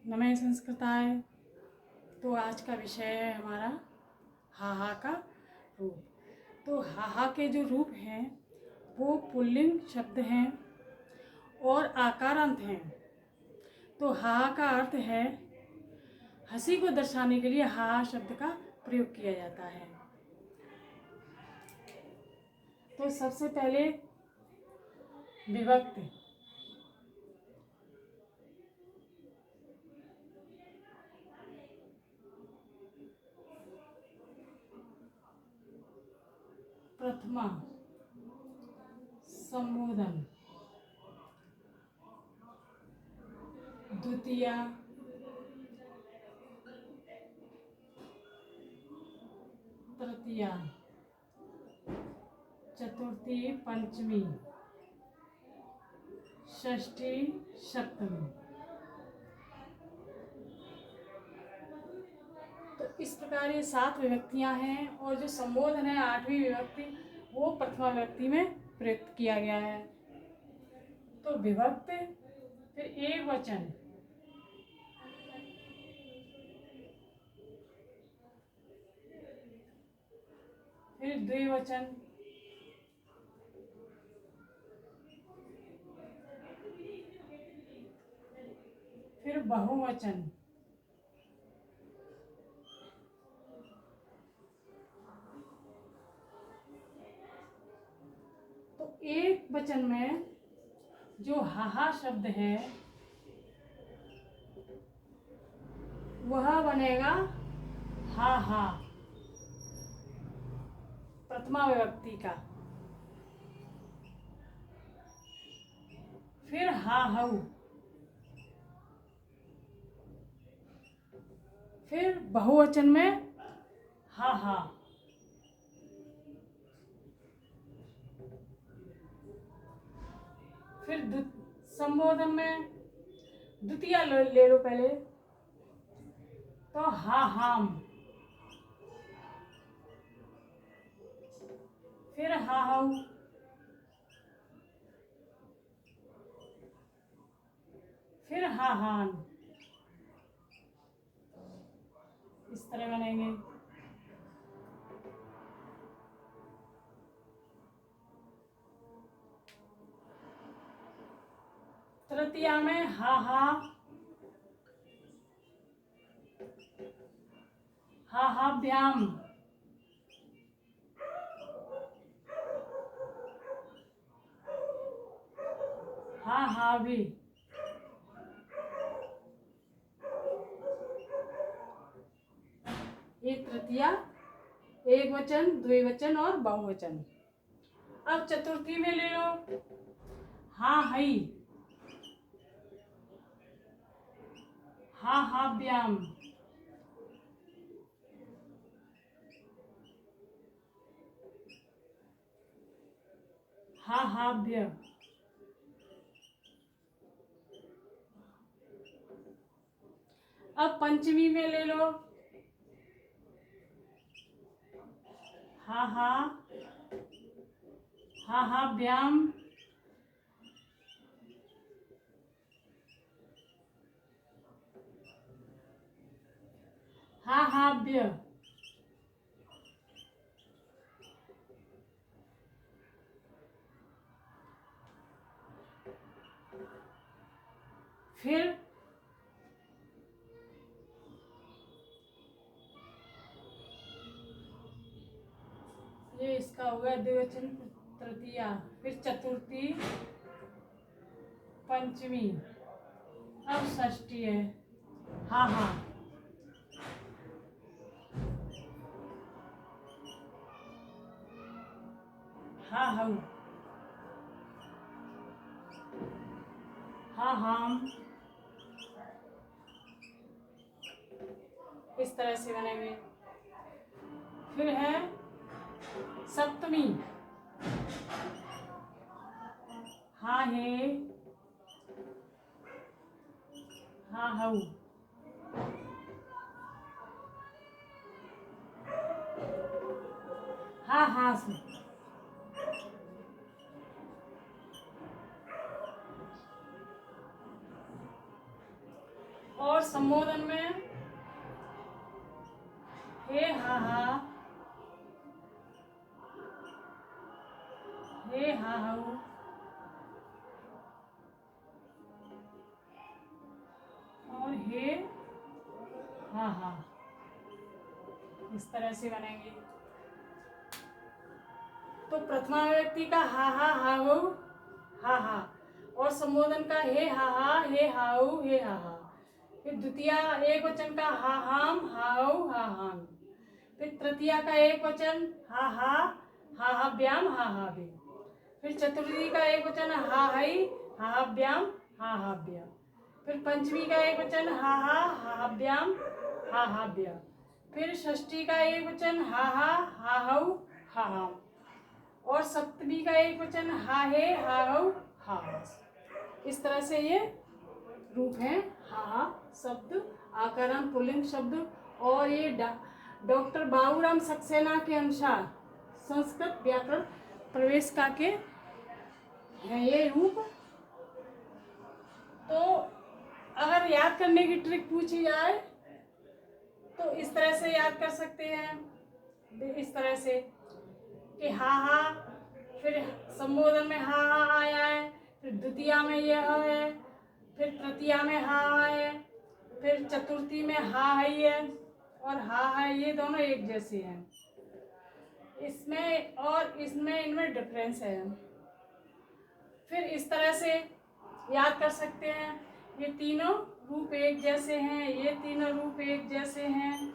नमः संस्कृताय। तो आज का विषय है हमारा हाहा का रूप। तो हाहा के जो रूप हैं वो पुल्लिंग शब्द हैं और आकारांत हैं। तो हाहा का अर्थ है हंसी को दर्शाने के लिए हाहा शब्द का प्रयोग किया जाता है। तो सबसे पहले विभक्ति। प्रथमा, संबोधन। द्वितीया, तृतीया, चतुर्थी, पंचमी, षष्ठी, सप्तमी। तो इस प्रकार ये 7 विभक्तियां हैं और जो संबोधन है 8वीं विभक्ति वो प्रथमा विभक्ति में प्रयुक्त किया गया है। तो विभक्ति, फिर एक वचन, फिर द्विवचन, फिर बहुवचन, तो एक वचन में जो हाहा शब्द है वह बनेगा हा हा, प्रथमा विभक्ति का। फिर हा हऊ, फिर बहुवचन में हा हा, फिर संबोधन में द्वितीय ले लो पहले, तो हा हाम, फिर हा हाउ, फिर हा हान। इस तरह बनेंगे। तृतीया में हा हा, हा हाभ्याम, हा हा भी, ये तृतीया, एक वचन, द्विवचन और बहुवचन। अब चतुर्थी में ले लो हा हई, हा हाभ्याम, हा हाभ्य, अब पंचमी में ले लो हा हा, हा हाभ्याम, हा हाभ्य, फिर ये इसका हो गया द्विवचन तृतीया, फिर चतुर्थी, पंचमी, अब षष्ठी है हा हा, हा हऊ, हा हाम। इस तरह से बनेंगे। फिर है सप्तमी, हा हे, हा हऊ, हा हास, और संबोधन में हे हा हा, हे हा हऊ, और हे हा हा, इस तरह से बनेंगे। तो प्रथमा व्यक्ति का हा हाउ हा हा, और संबोधन का हे हाउ हे हा हा। फिर द्वितीय एक वचन का हा हाम हाउ हा हाम। फिर तृतीया का एक वचन हा हाभ्याम हा हाभ्याम। फिर चतुर्थी का एक वचन हा हई हा हाभ्याम हा हाभ्याम। फिर पंचमी का एक वचन हा हाभ्याम हा हाभ्याम। फिर षष्ठी का एक वचन हा हाउ हा हाम। और सप्तमी का एक वचन हा हे हा हऊ हा हा। इस तरह से ये रूप है हा शब्द, आकरण पुल्लिंग शब्द। और ये डॉक्टर बाबूराम सक्सेना के अनुसार संस्कृत व्याकरण प्रवेशिका के हैं ये रूप। तो अगर याद करने की ट्रिक पूछी जाए तो इस तरह से याद कर सकते हैं, इस तरह से कि हा, फिर संबोधन में हा आया है, फिर द्वितीया में यह है, फिर तृतीया में हा है, फिर चतुर्थी में हा है, और हा है, ये दोनों एक जैसे हैं। इसमें और इसमें इनमें डिफरेंस है। फिर इस तरह से याद कर सकते हैं, ये तीनों रूप एक जैसे हैं, ये तीनों रूप एक जैसे हैं,